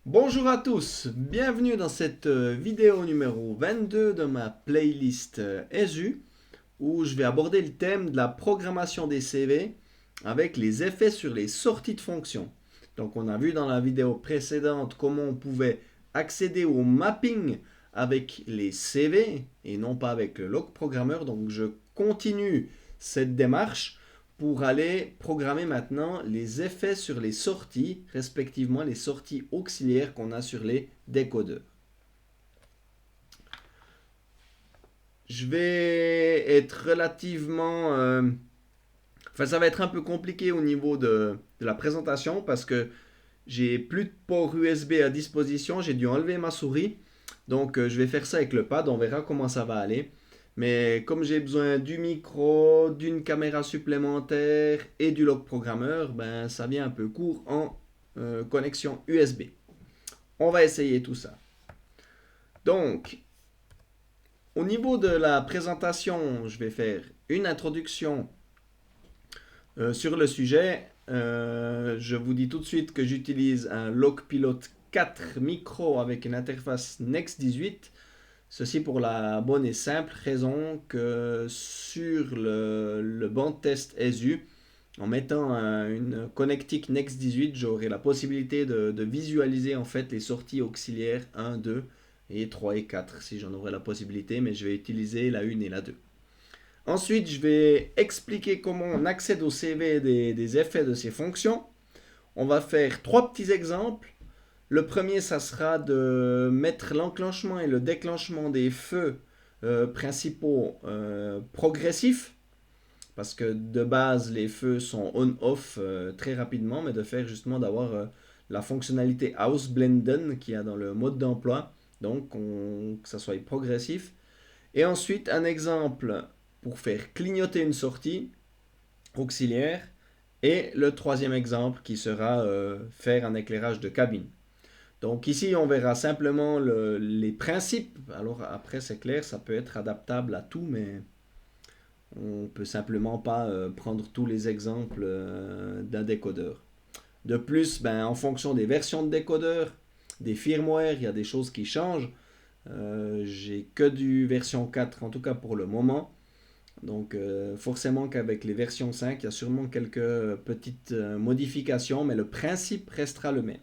Bonjour à tous, bienvenue dans cette vidéo numéro 22 de ma playlist ESU où je vais aborder le thème de la programmation des CV avec les effets sur les sorties de fonction. Donc on a vu dans la vidéo précédente comment on pouvait accéder au mapping avec les CV et non pas avec le log programmeur. Donc je continue cette démarche pour aller programmer maintenant les effets sur les sorties, respectivement les sorties auxiliaires qu'on a sur les décodeurs. Je vais être relativement... Enfin, ça va être un peu compliqué au niveau de la présentation parce que j'ai plus de port USB à disposition, j'ai dû enlever ma souris. Donc je vais faire ça avec le pad, on verra comment ça va aller. Mais comme j'ai besoin du micro, d'une caméra supplémentaire et du log programmeur, ben ça vient un peu court en connexion USB. On va essayer tout ça. Donc, au niveau de la présentation, je vais faire une introduction sur le sujet. Je vous dis tout de suite que j'utilise un Logpilot 4 micro avec une interface Next 18. Ceci pour la bonne et simple raison que sur le banc de test ESU, en mettant une connectique Next 18, j'aurai la possibilité de visualiser en fait les sorties auxiliaires 1, 2 et 3 et 4 si j'en aurai la possibilité, mais je vais utiliser la 1 et la 2. Ensuite, je vais expliquer comment on accède au CV des effets de ces fonctions. On va faire trois petits exemples. Le premier, ça sera de mettre l'enclenchement et le déclenchement des feux principaux progressifs, parce que de base, les feux sont on-off très rapidement, mais de faire justement d'avoir la fonctionnalité Ausblenden qu'il y a dans le mode d'emploi, donc que ça soit progressif. Et ensuite, un exemple pour faire clignoter une sortie auxiliaire, et le troisième exemple qui sera faire un éclairage de cabine. Donc ici, on verra simplement les principes. Alors après, c'est clair, ça peut être adaptable à tout, mais on peut simplement pas prendre tous les exemples d'un décodeur. De plus, ben, en fonction des versions de décodeur, des firmware, il y a des choses qui changent. J'ai que du version 4, en tout cas pour le moment. Donc forcément qu'avec les versions 5, il y a sûrement quelques petites modifications, mais le principe restera le même.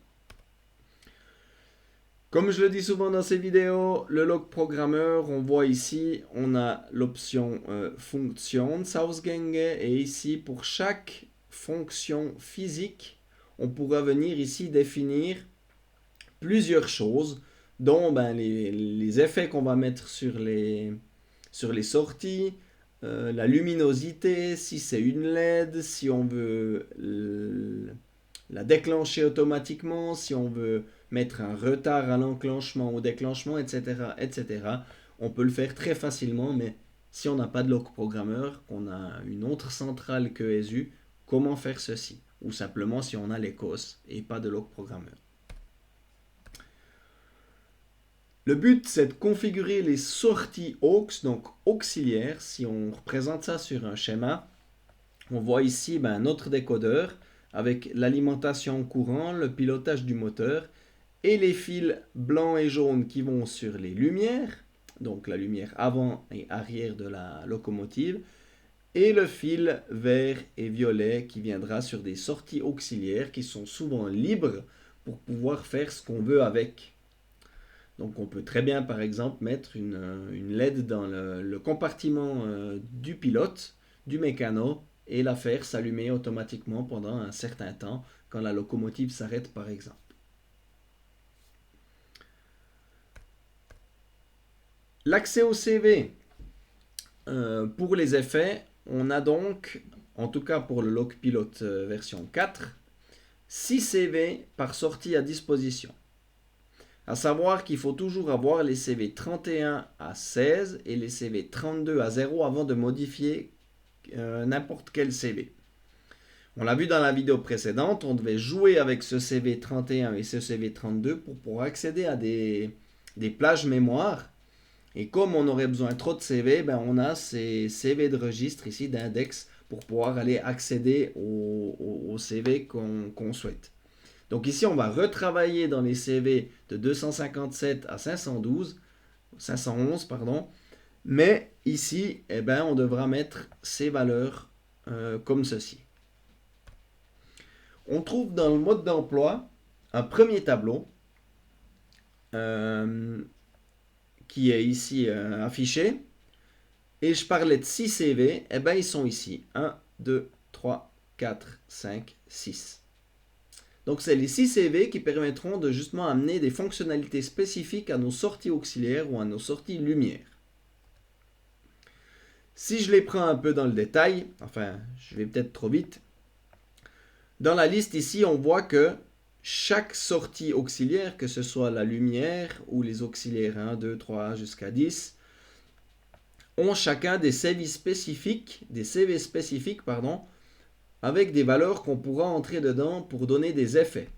Comme je le dis souvent dans ces vidéos, le log programmeur, on voit ici, on a l'option Funktionsausgänge et ici pour chaque fonction physique, on pourra venir ici définir plusieurs choses, dont ben, les effets qu'on va mettre sur les sorties, la luminosité, si c'est une LED, si on veut la déclencher automatiquement, si on veut mettre un retard à l'enclenchement, au déclenchement, etc., etc. On peut le faire très facilement, mais si on n'a pas de log programmeur, qu'on a une autre centrale que ESU, comment faire ceci? Ou simplement si on a l'ECOS et pas de log programmeur. Le but, c'est de configurer les sorties aux, donc auxiliaires. Si on représente ça sur un schéma, on voit ici notre décodeur avec l'alimentation courant, le pilotage du moteur et les fils blancs et jaunes qui vont sur les lumières, donc la lumière avant et arrière de la locomotive, et le fil vert et violet qui viendra sur des sorties auxiliaires qui sont souvent libres pour pouvoir faire ce qu'on veut avec. Donc on peut très bien par exemple mettre une LED dans le compartiment du pilote, du mécano, et la faire s'allumer automatiquement pendant un certain temps quand la locomotive s'arrête par exemple. L'accès au CV pour les effets, on a donc, en tout cas pour le Logpilot version 4, 6 CV par sortie à disposition. À savoir qu'il faut toujours avoir les CV 31 à 16 et les CV 32 à 0 avant de modifier n'importe quel CV. On l'a vu dans la vidéo précédente, on devait jouer avec ce CV 31 et ce CV 32 pour pouvoir accéder à des plages mémoire. Et comme on aurait besoin trop de CV, ben on a ces CV de registre ici, d'index, pour pouvoir aller accéder au CV qu'on souhaite. Donc ici, on va retravailler dans les CV de 257 à 511, pardon. Mais ici, eh ben, on devra mettre ces valeurs comme ceci. On trouve dans le mode d'emploi un premier tableau qui est ici affiché. Et je parlais de 6 CV, eh ben, ils sont ici. 1, 2, 3, 4, 5, 6. Donc c'est les 6 CV qui permettront de justement amener des fonctionnalités spécifiques à nos sorties auxiliaires ou à nos sorties lumière. Si je les prends un peu dans le détail, enfin je vais peut-être trop vite, dans la liste ici on voit que chaque sortie auxiliaire, que ce soit la lumière ou les auxiliaires 1, 2, 3 jusqu'à 10, ont chacun des CV spécifiques, avec des valeurs qu'on pourra entrer dedans pour donner des effets.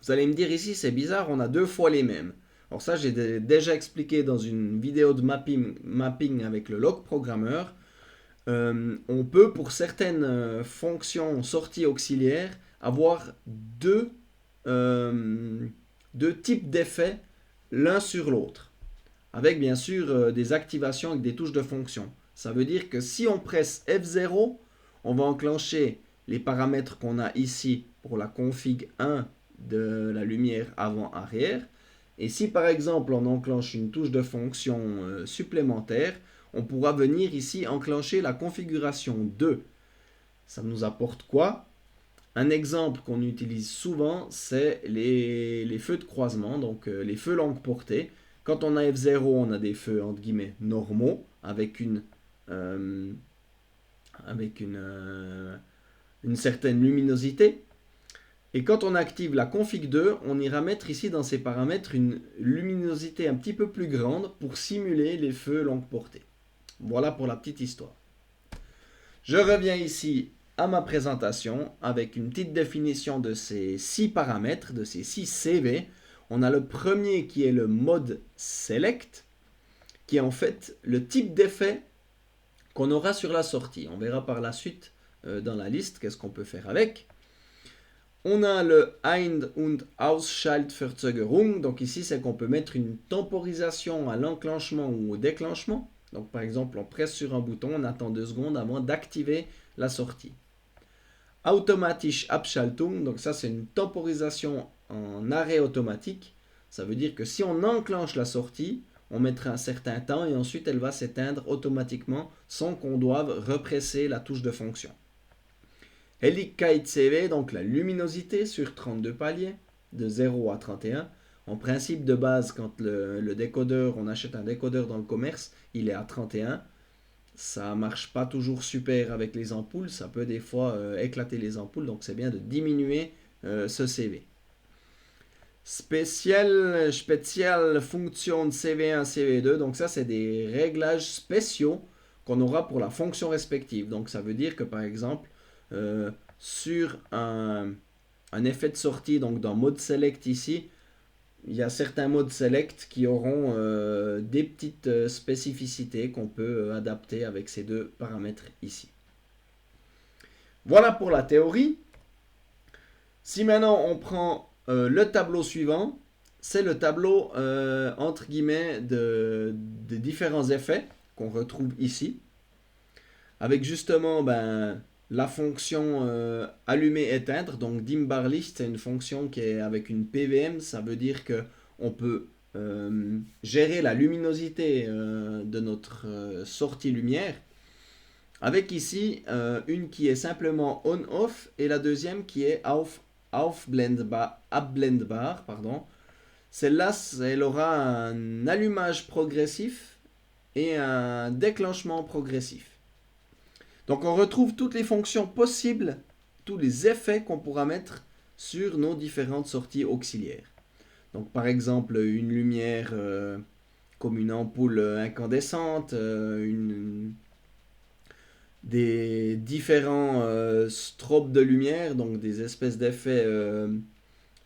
Vous allez me dire ici, c'est bizarre, on a 2 fois les mêmes. Alors ça, j'ai déjà expliqué dans une vidéo de mapping avec le log programmeur. On peut, pour certaines fonctions sorties auxiliaires, avoir deux types d'effets l'un sur l'autre. Avec bien sûr des activations avec des touches de fonction. Ça veut dire que si on presse F0, on va enclencher les paramètres qu'on a ici pour la config 1 de la lumière avant-arrière. Et si par exemple on enclenche une touche de fonction supplémentaire, on pourra venir ici enclencher la configuration 2. Ça nous apporte quoi? Un exemple qu'on utilise souvent, c'est les feux de croisement, donc les feux longue portée. Quand on a F0, on a des feux entre guillemets normaux avec une certaine luminosité. Et quand on active la config 2, on ira mettre ici dans ces paramètres une luminosité un petit peu plus grande pour simuler les feux longue portée. Voilà pour la petite histoire. Je reviens ici à ma présentation avec une petite définition de ces 6 paramètres, de ces 6 CV. On a le premier qui est le mode select, qui est en fait le type d'effet qu'on aura sur la sortie. On verra par la suite dans la liste qu'est-ce qu'on peut faire avec. On a le Ein- und Ausschaltverzögerung. Donc ici, c'est qu'on peut mettre une temporisation à l'enclenchement ou au déclenchement. Donc par exemple, on presse sur un bouton, on attend 2 secondes avant d'activer la sortie. Automatische Abschaltung, donc ça c'est une temporisation en arrêt automatique. Ça veut dire que si on enclenche la sortie, on mettra un certain temps et ensuite elle va s'éteindre automatiquement sans qu'on doive represser la touche de fonction. Helligkeit-CV, donc la luminosité sur 32 paliers, de 0 à 31. En principe de base, quand le décodeur, on achète un décodeur dans le commerce, il est à 31. Ça marche pas toujours super avec les ampoules, ça peut des fois éclater les ampoules, donc c'est bien de diminuer ce CV. Spécial fonction CV1, CV2, donc ça c'est des réglages spéciaux qu'on aura pour la fonction respective. Donc ça veut dire que par exemple, sur un effet de sortie, donc dans mode select ici, il y a certains modes select qui auront des petites spécificités qu'on peut adapter avec ces 2 paramètres ici. Voilà pour la théorie. Si maintenant on prend le tableau suivant, c'est le tableau entre guillemets de différents effets qu'on retrouve ici. Avec justement la fonction allumer-éteindre, donc dim-bar-licht, c'est une fonction qui est avec une PWM, ça veut dire que on peut gérer la luminosité de notre sortie lumière, avec ici une qui est simplement on-off et la deuxième qui est abblendbar, pardon. Celle-là, elle aura un allumage progressif et un déclenchement progressif. Donc on retrouve toutes les fonctions possibles, tous les effets qu'on pourra mettre sur nos différentes sorties auxiliaires. Donc par exemple une lumière comme une ampoule incandescente, des différents strobes de lumière, donc des espèces d'effets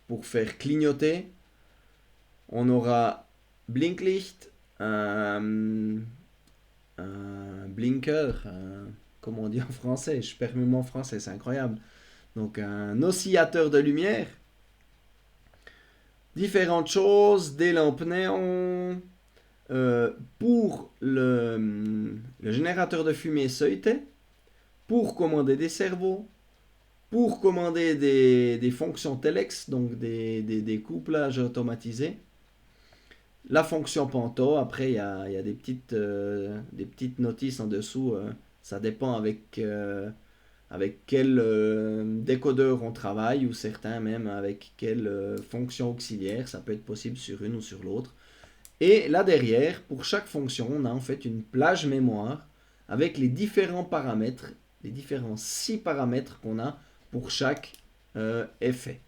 pour faire clignoter. On aura Blinklicht, un blinker, comment on dit en français, je perds mes mots en français, c'est incroyable. donc un oscillateur de lumière. Différentes choses, des lampes néon. Pour le générateur de fumée Seuté, pour commander des cerveaux, pour commander des fonctions telex, donc des couplages automatisés. La fonction Panto, après il y a des petites notices en dessous, ça dépend avec quel décodeur on travaille, ou certains même avec quelle fonction auxiliaire, ça peut être possible sur une ou sur l'autre. Et là derrière, pour chaque fonction, on a en fait une plage mémoire avec les différents paramètres, les différents 6 paramètres qu'on a pour chaque effet.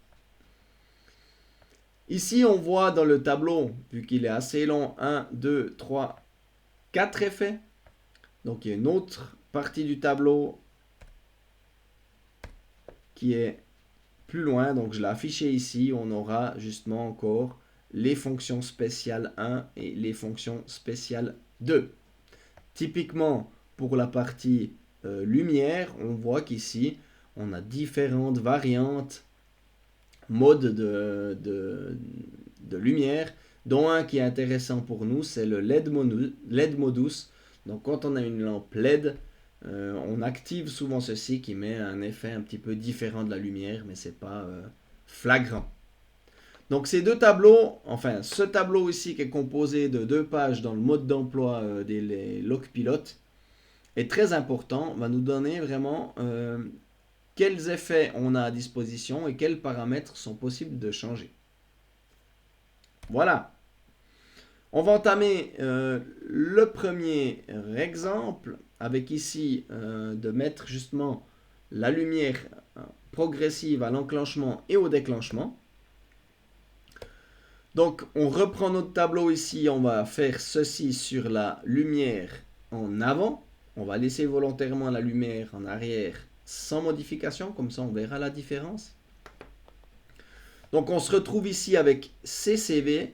Ici, on voit dans le tableau, vu qu'il est assez long, 1, 2, 3, 4 effets. Donc il y a une autre partie du tableau qui est plus loin, donc je l'ai affiché ici. On aura justement encore les fonctions spéciales 1 et les fonctions spéciales 2. Typiquement, pour la partie lumière, on voit qu'ici, on a différentes variantes, modes de lumière, dont un qui est intéressant pour nous, c'est le LED modus. Donc quand on a une lampe LED, on active souvent ceci qui met un effet un petit peu différent de la lumière, mais c'est pas flagrant. Donc ces deux tableaux, enfin ce tableau ici qui est composé de 2 pages dans le mode d'emploi des LogPilot est très important, va nous donner vraiment quels effets on a à disposition et quels paramètres sont possibles de changer. Voilà. On va entamer le premier exemple avec ici de mettre justement la lumière progressive à l'enclenchement et au déclenchement. Donc on reprend notre tableau ici, on va faire ceci sur la lumière en avant. On va laisser volontairement la lumière en arrière sans modification, comme ça on verra la différence. Donc on se retrouve ici avec CCV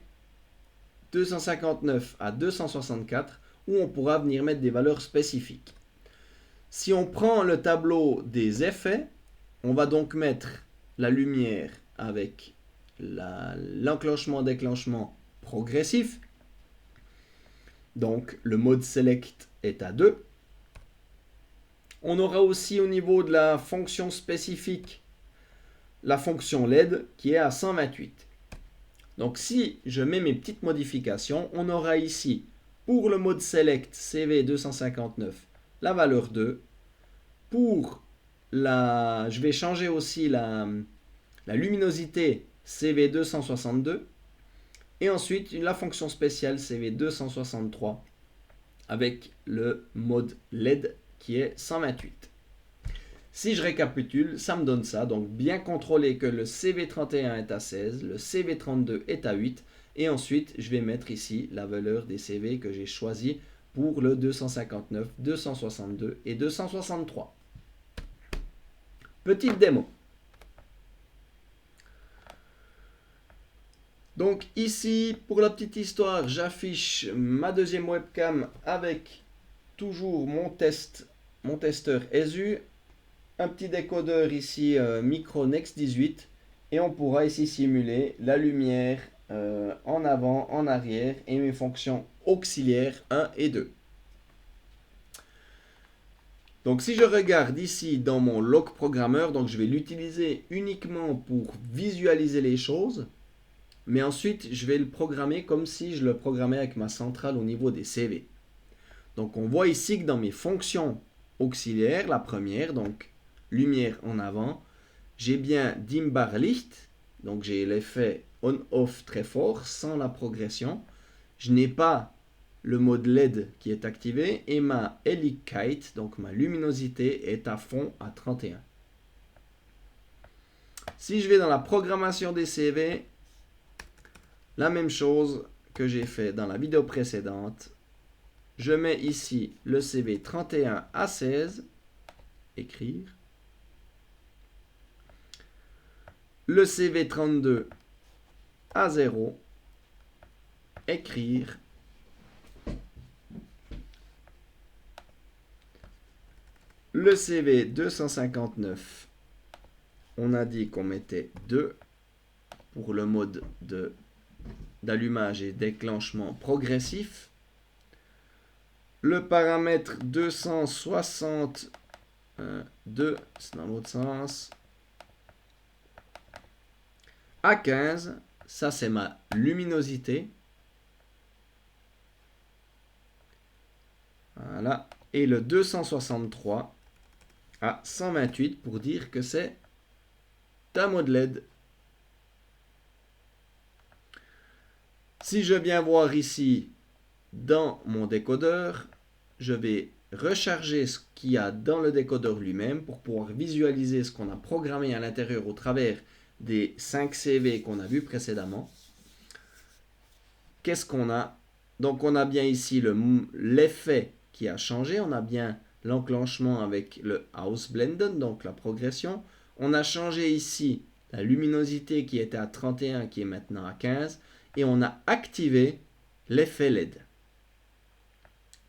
259 à 264 où on pourra venir mettre des valeurs spécifiques. Si on prend le tableau des effets, on va donc mettre la lumière avec l'enclenchement-déclenchement progressif. Donc le mode select est à 2. On aura aussi au niveau de la fonction spécifique la fonction LED qui est à 128. Donc si je mets mes petites modifications, on aura ici pour le mode select CV259 la valeur 2. Je vais changer aussi la luminosité CV262 et ensuite la fonction spéciale CV263 avec le mode LED qui est 128. Si je récapitule, ça me donne ça. Donc bien contrôler que le CV31 est à 16, le CV32 est à 8. Et ensuite, je vais mettre ici la valeur des CV que j'ai choisi pour le 259, 262 et 263. Petite démo. Donc ici, pour la petite histoire, j'affiche ma deuxième webcam avec toujours mon testeur ESU. Un petit décodeur ici Micro Next 18 et on pourra ici simuler la lumière en avant, en arrière et mes fonctions auxiliaires 1 et 2. Donc si je regarde ici dans mon log programmeur, donc je vais l'utiliser uniquement pour visualiser les choses, mais ensuite je vais le programmer comme si je le programmais avec ma centrale au niveau des CV. Donc on voit ici que dans mes fonctions auxiliaires, la première, donc lumière en avant, j'ai bien dim bar licht, donc j'ai l'effet on-off très fort sans la progression. Je n'ai pas le mode LED qui est activé et ma Helligkeit, donc ma luminosité, est à fond à 31. Si je vais dans la programmation des CV, la même chose que j'ai fait dans la vidéo précédente. Je mets ici le CV 31 à 16, écrire. Le CV 32 à 0, écrire. Le CV 259 on a dit qu'on mettait 2 pour le mode d'allumage et déclenchement progressif. Le paramètre 262, c'est dans l'autre sens, à 15, ça c'est ma luminosité. Voilà. Et le 263 à 128 pour dire que c'est un mode LED. Si je viens voir ici dans mon décodeur, je vais recharger ce qu'il y a dans le décodeur lui-même pour pouvoir visualiser ce qu'on a programmé à l'intérieur au travers des 5 CV qu'on a vu précédemment. Qu'est-ce qu'on a? Donc on a bien ici l'effet qui a changé, on a bien l'enclenchement avec le Ausblenden, donc la progression. On a changé ici la luminosité qui était à 31 qui est maintenant à 15 et on a activé l'effet LED,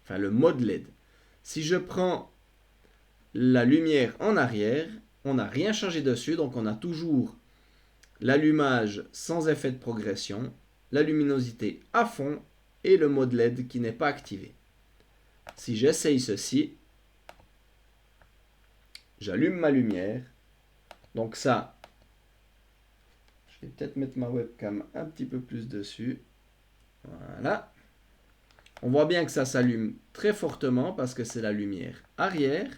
enfin le mode LED. Si je prends la lumière en arrière, on n'a rien changé dessus, donc on a toujours l'allumage sans effet de progression, la luminosité à fond et le mode LED qui n'est pas activé. Si j'essaye ceci, j'allume ma lumière. Donc ça, je vais peut-être mettre ma webcam un petit peu plus dessus. Voilà. On voit bien que ça s'allume très fortement parce que c'est la lumière arrière.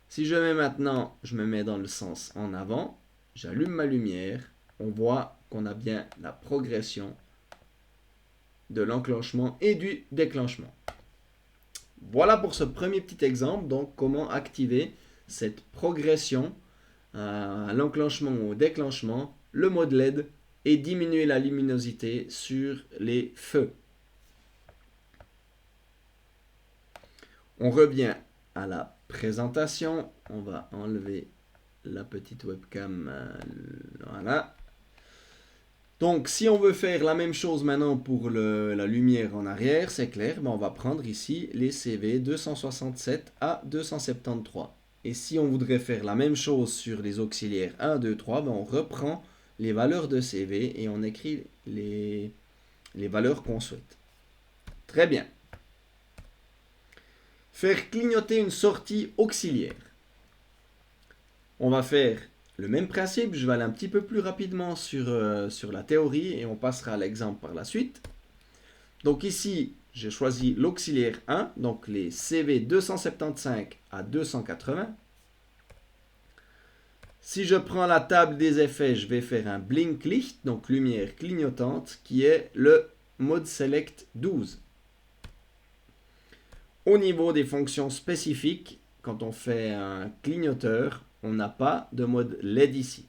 Si je mets maintenant, je me mets dans le sens en avant, j'allume ma lumière. On voit qu'on a bien la progression de l'enclenchement et du déclenchement. Voilà pour ce premier petit exemple, donc comment activer cette progression à l'enclenchement ou au déclenchement, le mode LED et diminuer la luminosité sur les feux. On revient à la présentation, on va enlever la petite webcam, voilà. Donc, si on veut faire la même chose maintenant pour la lumière en arrière, c'est clair, on va prendre ici les CV 267 à 273. Et si on voudrait faire la même chose sur les auxiliaires 1, 2, 3, on reprend les valeurs de CV et on écrit les valeurs qu'on souhaite. Très bien. Faire clignoter une sortie auxiliaire. On va faire le même principe, je vais aller un petit peu plus rapidement sur la théorie et on passera à l'exemple par la suite. Donc ici, j'ai choisi l'auxiliaire 1, donc les CV 275 à 280. Si je prends la table des effets, je vais faire un Blinklicht, donc lumière clignotante, qui est le mode select 12. Au niveau des fonctions spécifiques, quand on fait un clignoteur, on n'a pas de mode LED ici.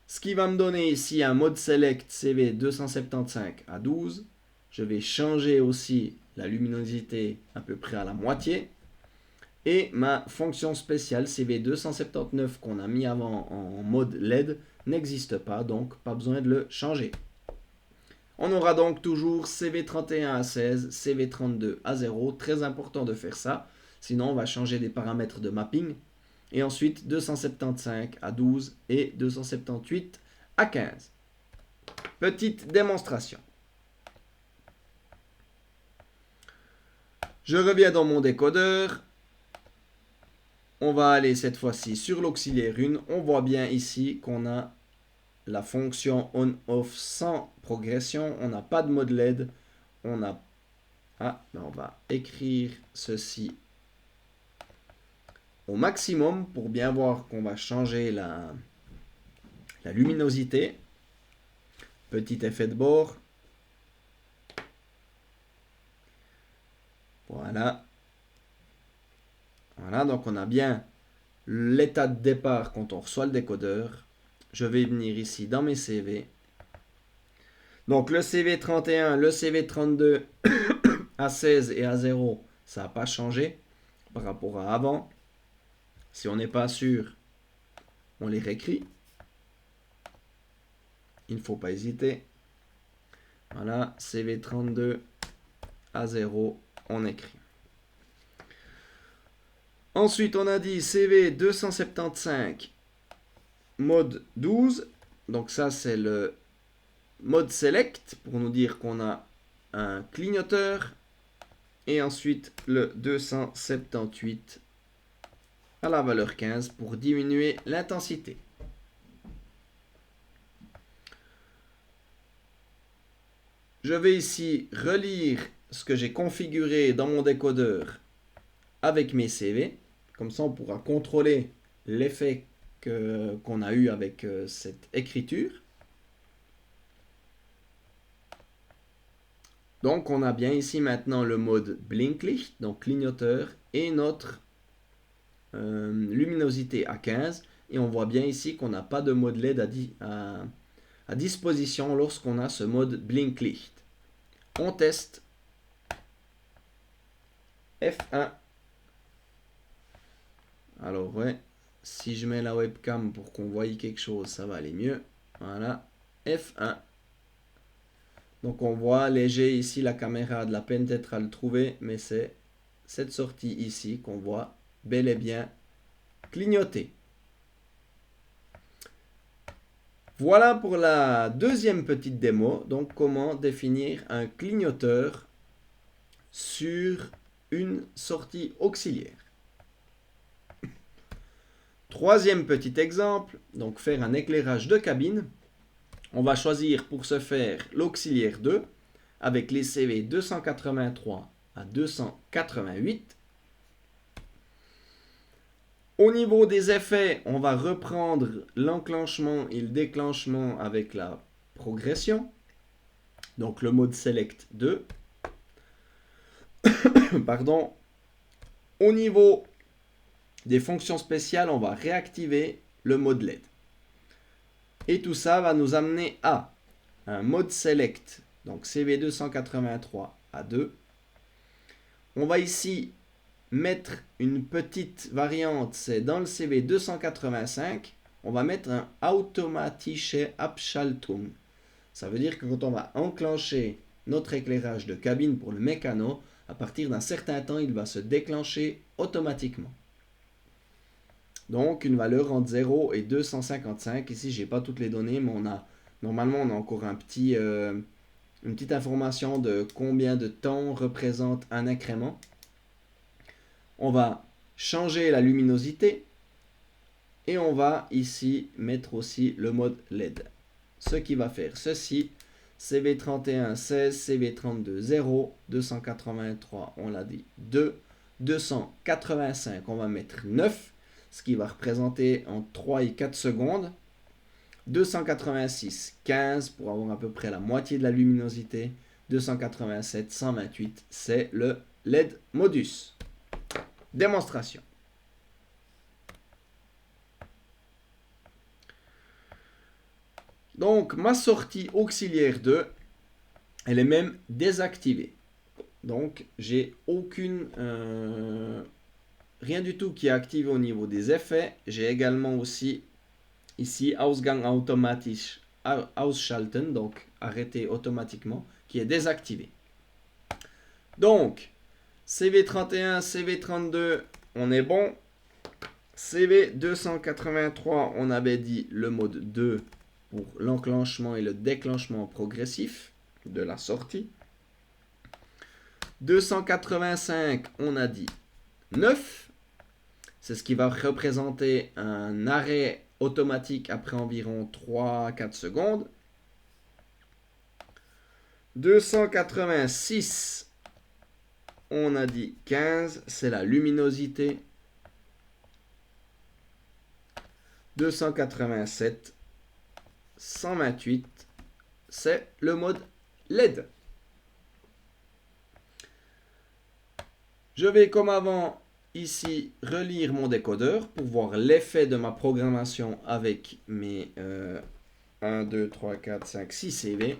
Ce qui va me donner ici un mode select CV 275 à 12. Je vais changer aussi la luminosité à peu près à la moitié. Et ma fonction spéciale CV 279 qu'on a mis avant en mode LED n'existe pas, donc pas besoin de le changer. On aura donc toujours CV31 à 16, CV32 à 0. Très important de faire ça, sinon on va changer des paramètres de mapping. Et ensuite 275 à 12 et 278 à 15. Petite démonstration. Je reviens dans mon décodeur. On va aller cette fois-ci sur l'auxiliaire 1. On voit bien ici qu'on a la fonction on-off sans progression. On n'a pas de mode LED. On va écrire ceci au maximum pour bien voir qu'on va changer la luminosité. Petit effet de bord. Voilà. Voilà, donc on a bien l'état de départ quand on reçoit le décodeur. Je vais venir ici dans mes CV. Donc le CV31, le CV32 à 16 et à 0, ça n'a pas changé par rapport à avant. Si on n'est pas sûr, on les réécrit. Il ne faut pas hésiter. Voilà, CV32 à 0, on écrit. Ensuite, on a dit CV 275 mode 12. Donc ça, c'est le mode select pour nous dire qu'on a un clignoteur. Et ensuite, le 278 à la valeur 15 pour diminuer l'intensité. Je vais ici relire ce que j'ai configuré dans mon décodeur avec mes CV. Comme ça, on pourra contrôler l'effet qu'on a eu avec cette écriture. Donc, on a bien ici maintenant le mode Blinklicht, donc clignoteur, et notre luminosité à 15. Et on voit bien ici qu'on n'a pas de mode LED à disposition lorsqu'on a ce mode Blinklicht. On teste F1. Alors ouais, si je mets la webcam pour qu'on voie quelque chose, ça va aller mieux. Voilà, F1. Donc on voit léger ici, la caméra a de la peine peut-être à le trouver, mais c'est cette sortie ici qu'on voit bel et bien clignoter. Voilà pour la deuxième petite démo, donc comment définir un clignoteur sur une sortie auxiliaire. Troisième petit exemple, donc faire un éclairage de cabine. On va choisir pour ce faire l'auxiliaire 2 avec les CV 283 à 288. Au niveau des effets, on va reprendre l'enclenchement et le déclenchement avec la progression. Donc le mode Select 2. Pardon. Au niveau des fonctions spéciales, on va réactiver le mode LED. Et tout ça va nous amener à un mode Select, donc CV283 à 2. On va ici mettre une petite variante, c'est dans le CV285, on va mettre un automatische Abschaltung. Ça veut dire que quand on va enclencher notre éclairage de cabine pour le mécano, à partir d'un certain temps, il va se déclencher automatiquement. Donc une valeur entre 0 et 255. Ici, je n'ai pas toutes les données, mais normalement on a encore une petite information de combien de temps représente un incrément. On va changer la luminosité et on va ici mettre aussi le mode LED. Ce qui va faire ceci, CV31 16, CV32 0, 283 on l'a dit 2, 285 on va mettre 9, ce qui va représenter entre 3 et 4 secondes. 286, 15 pour avoir à peu près la moitié de la luminosité. 287, 128, c'est le LED modus. Démonstration. Donc, ma sortie auxiliaire 2, elle est même désactivée. Donc, j'ai rien du tout qui est activé au niveau des effets. J'ai également aussi ici Ausgang automatisch ausschalten, donc arrêter automatiquement, qui est désactivé. Donc, CV31, CV32, on est bon. CV283, on avait dit le mode 2 pour l'enclenchement et le déclenchement progressif de la sortie. 285, on a dit 9. C'est ce qui va représenter un arrêt automatique après environ 3-4 secondes. 286, on a dit 15, c'est la luminosité. 287, 128, c'est le mode LED. Je vais comme avant ici relire mon décodeur pour voir l'effet de ma programmation avec mes 1, 2, 3, 4, 5, 6 CV.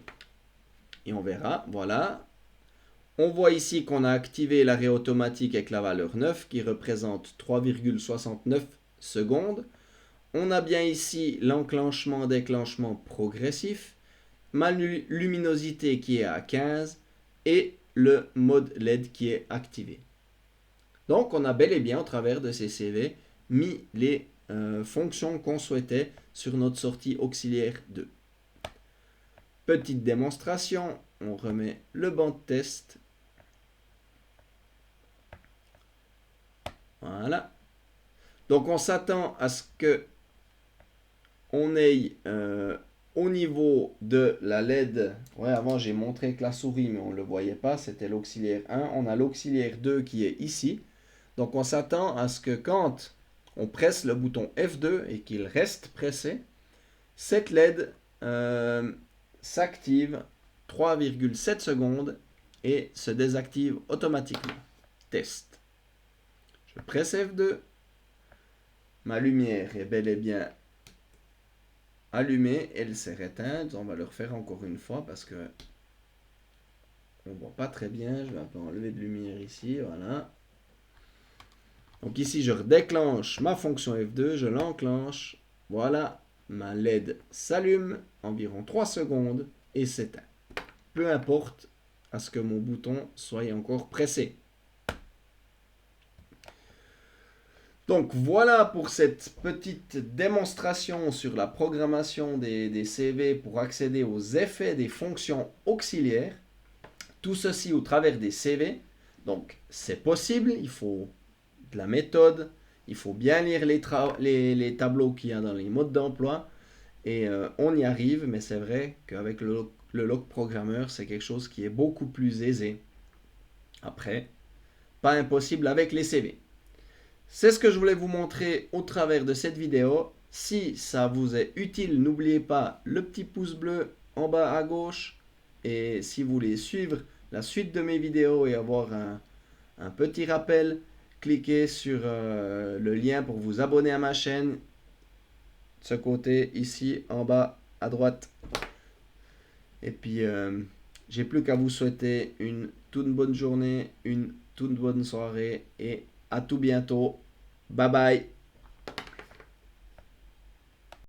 Et on verra, voilà. On voit ici qu'on a activé l'arrêt automatique avec la valeur 9 qui représente 3,69 secondes. On a bien ici l'enclenchement-déclenchement progressif, ma luminosité qui est à 15 et le mode LED qui est activé. Donc on a bel et bien au travers de ces CV mis les fonctions qu'on souhaitait sur notre sortie auxiliaire 2. Petite démonstration, on remet le banc de test. Voilà. Donc on s'attend à ce que on ait au niveau de la LED, ouais, avant j'ai montré avec la souris mais on ne le voyait pas, c'était l'auxiliaire 1, on a l'auxiliaire 2 qui est ici. Donc on s'attend à ce que quand on presse le bouton F2 et qu'il reste pressé, cette LED s'active 3,7 secondes et se désactive automatiquement. Test. Je presse F2, ma lumière est bel et bien allumée, elle s'est éteinte. On va le refaire encore une fois parce que on ne voit pas très bien. Je vais un peu enlever de lumière ici, voilà. Donc ici, je redéclenche ma fonction F2, je l'enclenche. Voilà, ma LED s'allume environ 3 secondes et s'éteint. Peu importe à ce que mon bouton soit encore pressé. Donc voilà pour cette petite démonstration sur la programmation des CV pour accéder aux effets des fonctions auxiliaires. Tout ceci au travers des CV. Donc c'est possible, il faut de la méthode, il faut bien lire les tableaux qu'il y a dans les modes d'emploi et on y arrive, mais c'est vrai qu'avec le log programmeur, c'est quelque chose qui est beaucoup plus aisé. Après, pas impossible avec les CV. C'est ce que je voulais vous montrer au travers de cette vidéo. Si ça vous est utile, n'oubliez pas le petit pouce bleu en bas à gauche. Et si vous voulez suivre la suite de mes vidéos et avoir un petit rappel, cliquez sur le lien pour vous abonner à ma chaîne. De ce côté, ici, en bas à droite. Et puis, j'ai plus qu'à vous souhaiter une toute bonne journée, une toute bonne soirée et à tout bientôt. Bye bye.